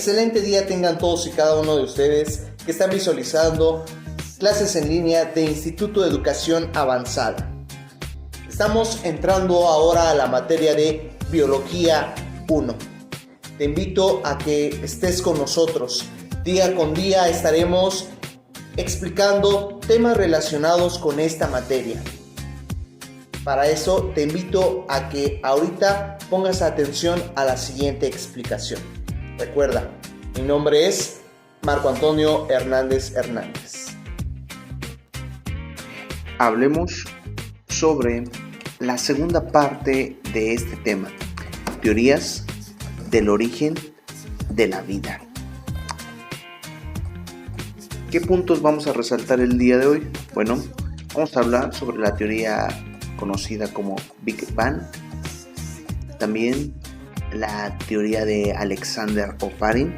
Excelente día tengan todos y cada uno de ustedes que están visualizando clases en línea de Instituto de Educación Avanzada. Estamos entrando ahora a la materia de Biología 1. Te invito a que estés con nosotros. Día con día estaremos explicando temas relacionados con esta materia. Para eso te invito a que ahorita pongas atención a la siguiente explicación. Recuerda, mi nombre es Marco Antonio Hernández Hernández. Hablemos sobre la segunda parte de este tema, teorías del origen de la vida. ¿Qué puntos vamos a resaltar el día de hoy? Bueno, vamos a hablar sobre la teoría conocida como Big Bang, también la teoría de Alexander Oparin.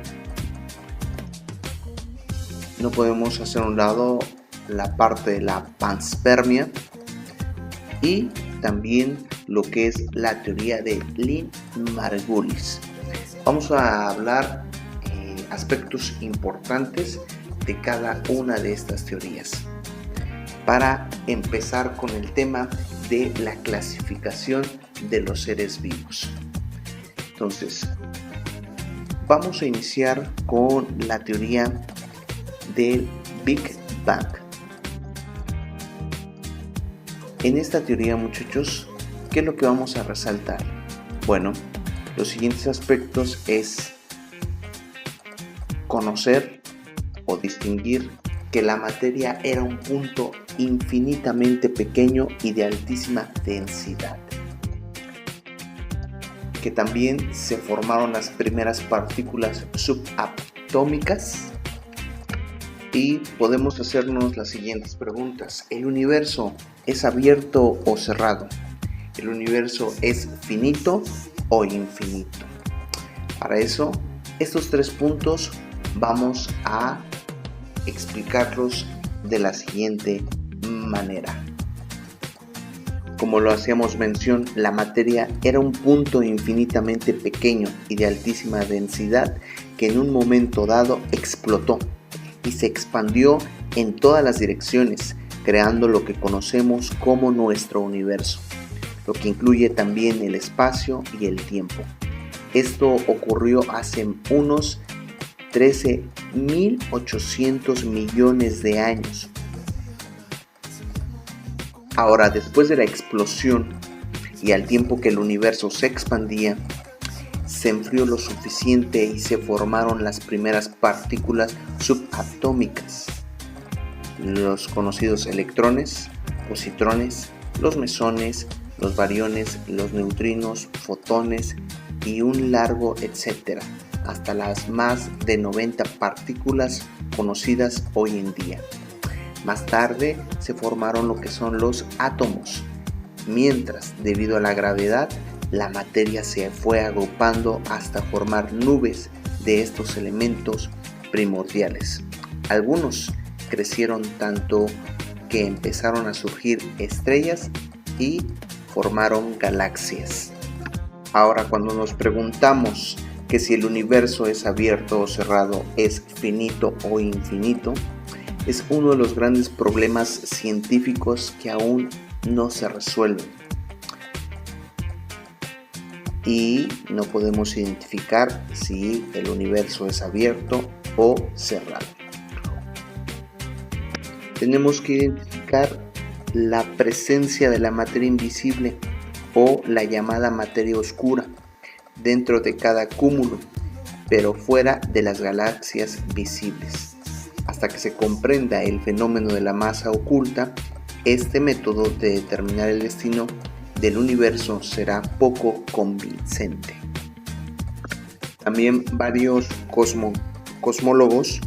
No podemos hacer a un lado la parte de la panspermia y también lo que es la teoría de Lynn Margulis. Vamos a hablar aspectos importantes de cada una de estas teorías para empezar con el tema de la clasificación de los seres vivos. Entonces, vamos a iniciar con la teoría del Big Bang. En esta teoría, muchachos, ¿qué es lo que vamos a resaltar? Bueno, los siguientes aspectos es conocer o distinguir que la materia era un punto infinitamente pequeño y de altísima densidad, que también se formaron las primeras partículas subatómicas, y podemos hacernos las siguientes preguntas. ¿El universo es abierto o cerrado? ¿El universo es finito o infinito? Para eso, estos tres puntos vamos a explicarlos de la siguiente manera. Como lo hacíamos mención, la materia era un punto infinitamente pequeño y de altísima densidad que en un momento dado explotó y se expandió en todas las direcciones, creando lo que conocemos como nuestro universo, lo que incluye también el espacio y el tiempo. Esto ocurrió hace unos 13.800 millones de años. Ahora, después de la explosión y al tiempo que el universo se expandía, se enfrió lo suficiente y se formaron las primeras partículas subatómicas, los conocidos electrones, positrones, los mesones, los bariones, los neutrinos, fotones y un largo etcétera, hasta las más de 90 partículas conocidas hoy en día. Más tarde se formaron lo que son los átomos, mientras, debido a la gravedad, la materia se fue agrupando hasta formar nubes de estos elementos primordiales. Algunos crecieron tanto que empezaron a surgir estrellas y formaron galaxias. Ahora, cuando nos preguntamos que si el universo es abierto o cerrado, es finito o infinito, es uno de los grandes problemas científicos que aún no se resuelven y no podemos identificar si el universo es abierto o cerrado. Tenemos que identificar la presencia de la materia invisible o la llamada materia oscura dentro de cada cúmulo, pero fuera de las galaxias visibles. Hasta que se comprenda el fenómeno de la masa oculta, este método de determinar el destino del universo será poco convincente. También varios cosmólogos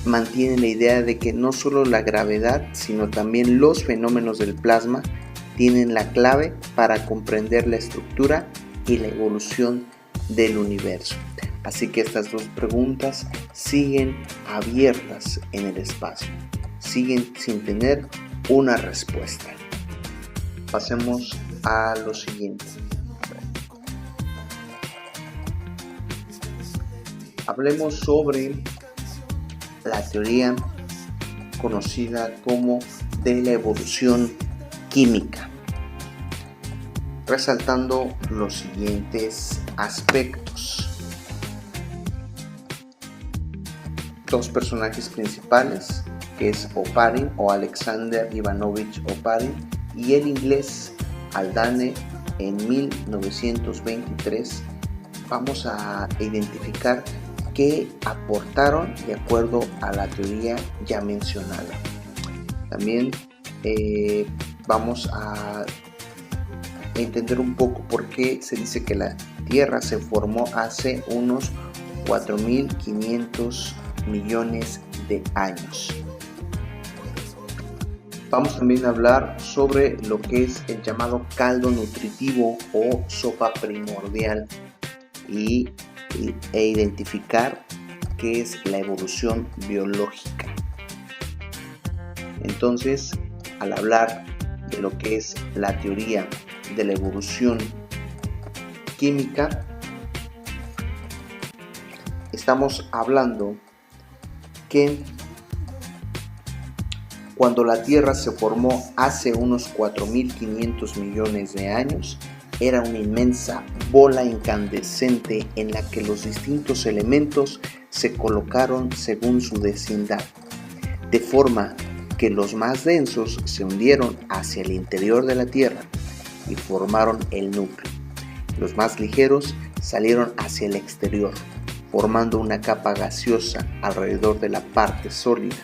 mantienen la idea de que no solo la gravedad, sino también los fenómenos del plasma tienen la clave para comprender la estructura y la evolución del universo. Así que estas dos preguntas siguen abiertas en el espacio, siguen sin tener una respuesta. Pasemos a lo siguiente. Hablemos sobre la teoría conocida como de la evolución química, resaltando los siguientes aspectos. Dos personajes principales, que es Oparin o Alexander Ivanovich Oparin y el inglés Haldane en 1923, vamos a identificar qué aportaron de acuerdo a la teoría ya mencionada. También vamos a entender un poco por qué se dice que la Tierra se formó hace unos 4.500 millones de años. Vamos también a hablar sobre lo que es el llamado caldo nutritivo o sopa primordial e identificar qué es la evolución biológica. Entonces, al hablar de lo que es la teoría de la evolución química, estamos hablando que cuando la Tierra se formó hace unos 4.500 millones de años, era una inmensa bola incandescente en la que los distintos elementos se colocaron según su densidad, de forma que los más densos se hundieron hacia el interior de la Tierra y formaron el núcleo. Los más ligeros salieron hacia el exterior, formando una capa gaseosa alrededor de la parte sólida,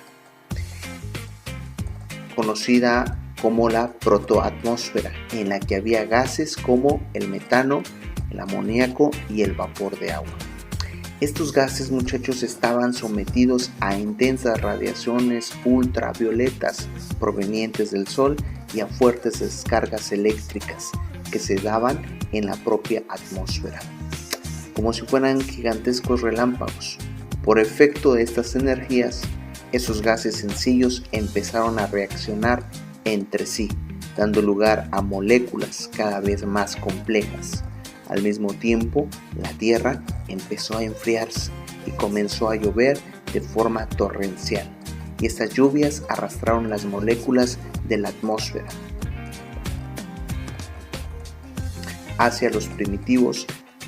conocida como la protoatmósfera, en la que había gases como el metano, el amoníaco y el vapor de agua. Estos gases, muchachos, estaban sometidos a intensas radiaciones ultravioletas provenientes del Sol y a fuertes descargas eléctricas que se daban en la propia atmósfera, como si fueran gigantescos relámpagos. Por efecto de estas energías, esos gases sencillos empezaron a reaccionar entre sí, dando lugar a moléculas cada vez más complejas. Al mismo tiempo, la Tierra empezó a enfriarse y comenzó a llover de forma torrencial, y estas lluvias arrastraron las moléculas de la atmósfera hacia los primitivos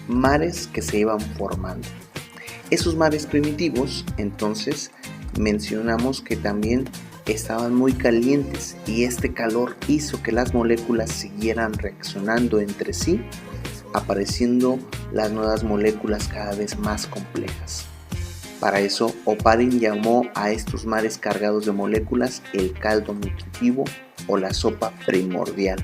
mares que se iban formando. Esos mares primitivos, entonces, mencionamos que también estaban muy calientes, y este calor hizo que las moléculas siguieran reaccionando entre sí, apareciendo las nuevas moléculas cada vez más complejas. Para eso, Oparin llamó a estos mares cargados de moléculas el caldo nutritivo o la sopa primordial.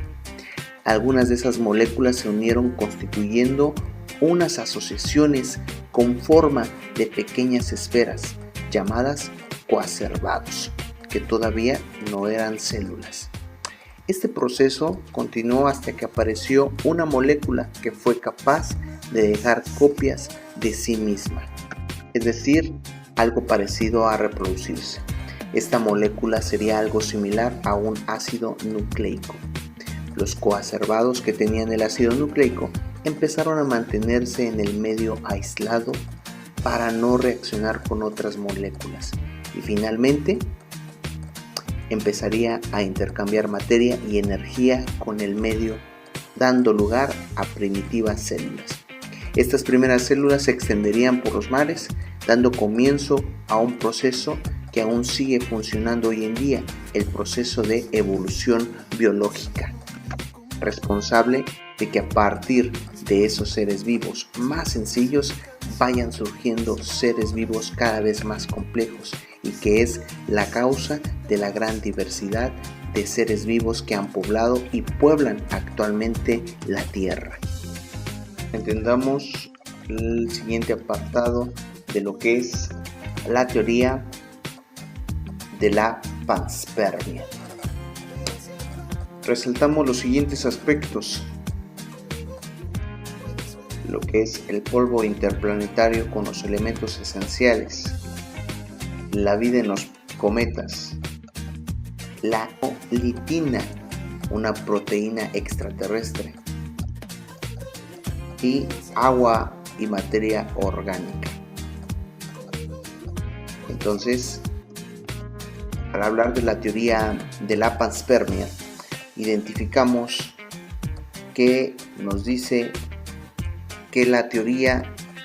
Algunas de esas moléculas se unieron constituyendo unas asociaciones con forma de pequeñas esferas llamadas coacervados, que todavía no eran células. Este proceso continuó hasta que apareció una molécula que fue capaz de dejar copias de sí misma, es decir, algo parecido a reproducirse. Esta molécula sería algo similar a un ácido nucleico. Los coacervados que tenían el ácido nucleico empezaron a mantenerse en el medio aislado para no reaccionar con otras moléculas, y finalmente empezaría a intercambiar materia y energía con el medio, dando lugar a primitivas células. Estas primeras células se extenderían por los mares, dando comienzo a un proceso que aún sigue funcionando hoy en día, el proceso de evolución biológica. responsable de que a partir de esos seres vivos más sencillos vayan surgiendo seres vivos cada vez más complejos, y que es la causa de la gran diversidad de seres vivos que han poblado y pueblan actualmente la Tierra. Entendamos el siguiente apartado de lo que es la teoría de la panspermia. Resaltamos los siguientes aspectos: lo que es el polvo interplanetario con los elementos esenciales, la vida en los cometas, la litina, una proteína extraterrestre, y agua y materia orgánica. Entonces, al hablar de la teoría de la panspermia, identificamos que nos dice que la teoría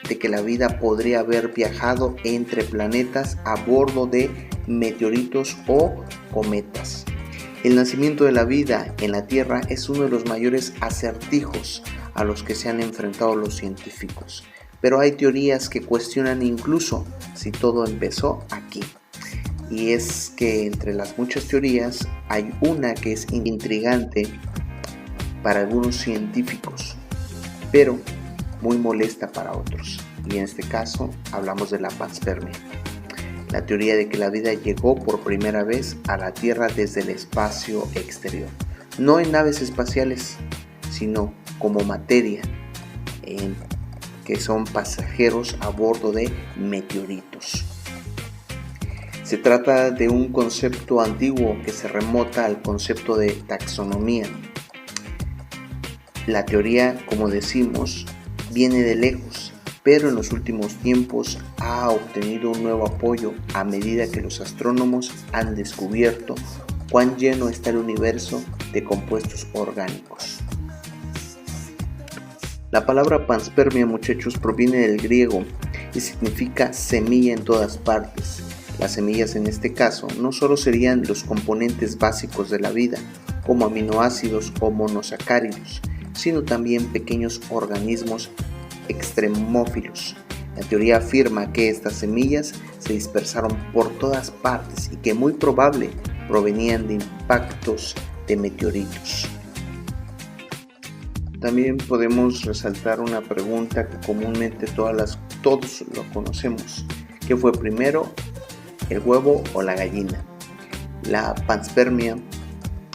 de que la vida podría haber viajado entre planetas a bordo de meteoritos o cometas. El nacimiento de la vida en la Tierra es uno de los mayores acertijos a los que se han enfrentado los científicos, pero hay teorías que cuestionan incluso si todo empezó aquí. Y es que entre las muchas teorías hay una que es intrigante para algunos científicos, pero muy molesta para otros, y en este caso hablamos de la panspermia, la teoría de que la vida llegó por primera vez a la Tierra desde el espacio exterior, no en naves espaciales, sino como materia, que son pasajeros a bordo de meteoritos. Se trata de un concepto antiguo que se remota al concepto de taxonomía. La teoría, como decimos, viene de lejos, pero en los últimos tiempos ha obtenido un nuevo apoyo a medida que los astrónomos han descubierto cuán lleno está el universo de compuestos orgánicos. La palabra panspermia, muchachos, proviene del griego y significa semilla en todas partes. Las semillas en este caso no solo serían los componentes básicos de la vida, como aminoácidos o monosacáridos, sino también pequeños organismos extremófilos. La teoría afirma que estas semillas se dispersaron por todas partes y que muy probable provenían de impactos de meteoritos. También podemos resaltar una pregunta que comúnmente todos lo conocemos: ¿qué fue primero, el huevo o la gallina? La panspermia,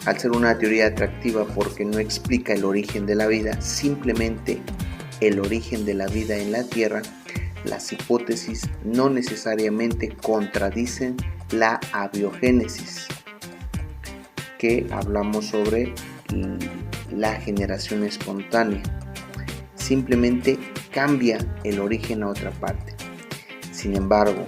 al ser una teoría atractiva porque no explica el origen de la vida, simplemente el origen de la vida en la Tierra, las hipótesis no necesariamente contradicen la abiogénesis, que hablamos sobre la generación espontánea. Simplemente cambia el origen a otra parte. Sin embargo,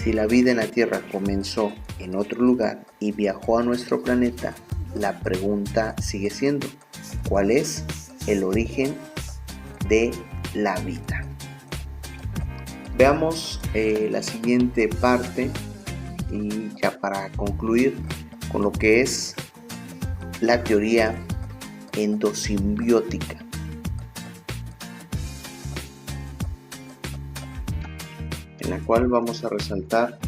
si la vida en la Tierra comenzó en otro lugar y viajó a nuestro planeta, la pregunta sigue siendo: ¿cuál es el origen de la vida? Veamos la siguiente parte, y ya para concluir con lo que es la teoría endosimbiótica. En la cual vamos a resaltar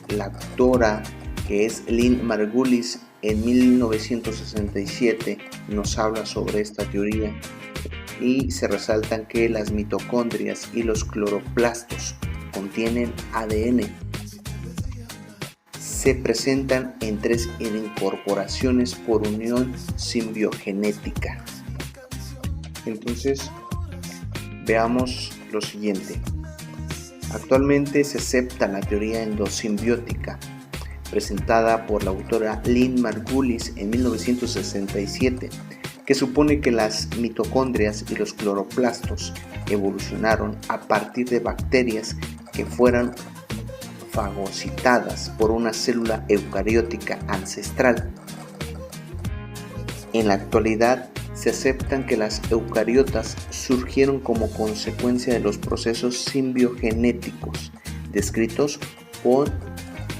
la autora, que es Lynn Margulis. En 1967 nos habla sobre esta teoría y se resaltan que las mitocondrias y los cloroplastos contienen ADN. Se presentan en 3 incorporaciones por unión simbiogenética. Entonces, veamos lo siguiente. Actualmente se acepta la teoría endosimbiótica, presentada por la autora Lynn Margulis en 1967, que supone que las mitocondrias y los cloroplastos evolucionaron a partir de bacterias que fueran fagocitadas por una célula eucariótica ancestral. En la actualidad se aceptan que las eucariotas surgieron como consecuencia de los procesos simbiogenéticos descritos por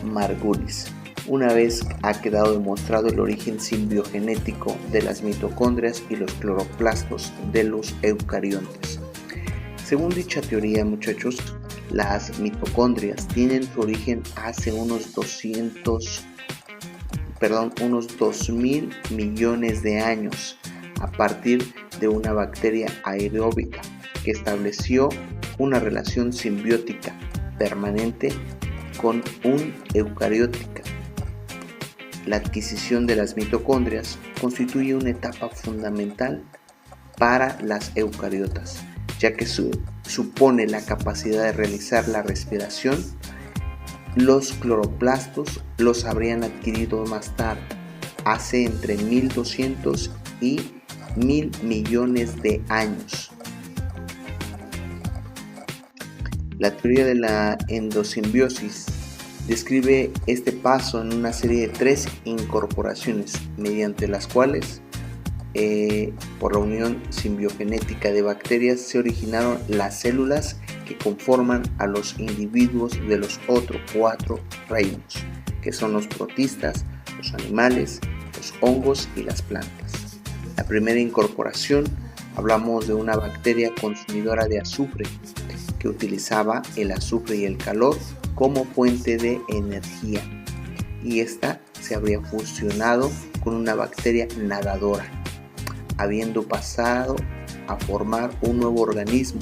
Margulis. una vez ha quedado demostrado el origen simbiogenético de las mitocondrias y los cloroplastos de los eucariontes. Según dicha teoría, muchachos, las mitocondrias tienen su origen hace unos 2.000 millones de años, a partir de una bacteria aeróbica que estableció una relación simbiótica permanente con un eucariótica. La adquisición de las mitocondrias constituye una etapa fundamental para las eucariotas, ya que supone la capacidad de realizar la respiración. Los cloroplastos los habrían adquirido más tarde, hace entre 1.200 y 1.000 millones de años. La teoría de la endosimbiosis describe este paso en una serie de 3 incorporaciones, mediante las cuales, por la unión simbiogenética de bacterias, se originaron las células que conforman a los individuos de los otros 4 reinos, que son los protistas, los animales, los hongos y las plantas. La primera incorporación, hablamos de una bacteria consumidora de azufre, que utilizaba el azufre y el calor como fuente de energía, y esta se habría fusionado con una bacteria nadadora, habiendo pasado a formar un nuevo organismo,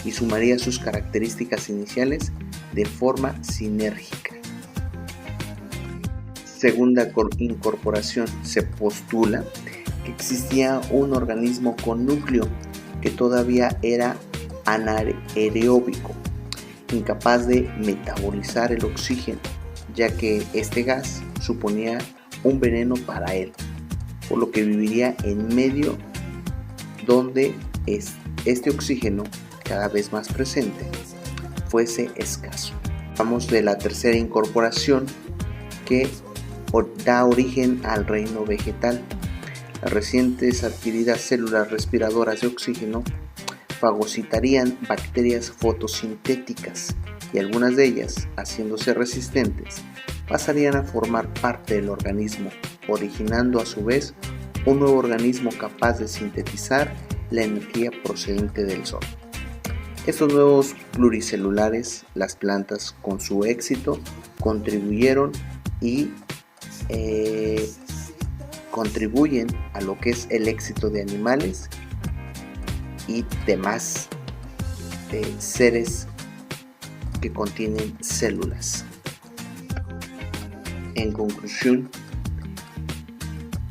y sumaría sus características iniciales de forma sinérgica. Segunda incorporación, se postula que existía un organismo con núcleo que todavía era anaeróbico, incapaz de metabolizar el oxígeno, ya que este gas suponía un veneno para él, por lo que viviría en medio donde este oxígeno, cada vez más presente, fuese escaso. Hablamos de la tercera incorporación, que da origen al reino vegetal. Las recientes adquiridas células respiradoras de oxígeno fagocitarían bacterias fotosintéticas, y algunas de ellas, haciéndose resistentes, pasarían a formar parte del organismo, originando a su vez un nuevo organismo capaz de sintetizar la energía procedente del sol. Estos nuevos pluricelulares, las plantas, con su éxito, contribuyeron y contribuyen a lo que es el éxito de animales y demás seres que contienen células. En conclusión,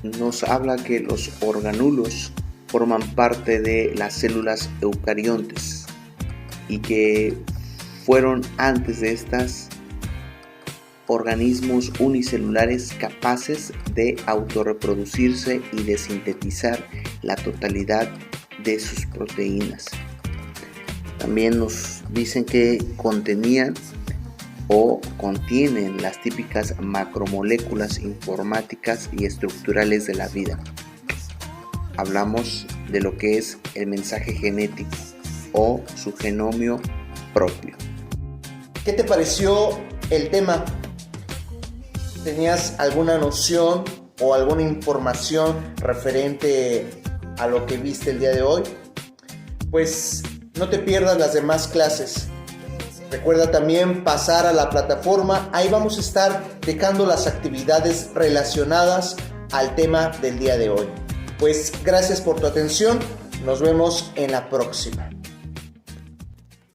nos habla que los organulos forman parte de las células eucariontes y que fueron antes de estas organismos unicelulares capaces de autorreproducirse y de sintetizar la totalidad de sus proteínas. También nos dicen que contenían o contienen las típicas macromoléculas informáticas y estructurales de la vida. Hablamos de lo que es el mensaje genético o su genomio propio. ¿Qué te pareció el tema? ¿Tenías alguna noción o alguna información referente a lo que viste el día de hoy? Pues no te pierdas las demás clases. Recuerda también pasar a la plataforma. Ahí vamos a estar dejando las actividades relacionadas al tema del día de hoy. Pues gracias por tu atención. Nos vemos en la próxima.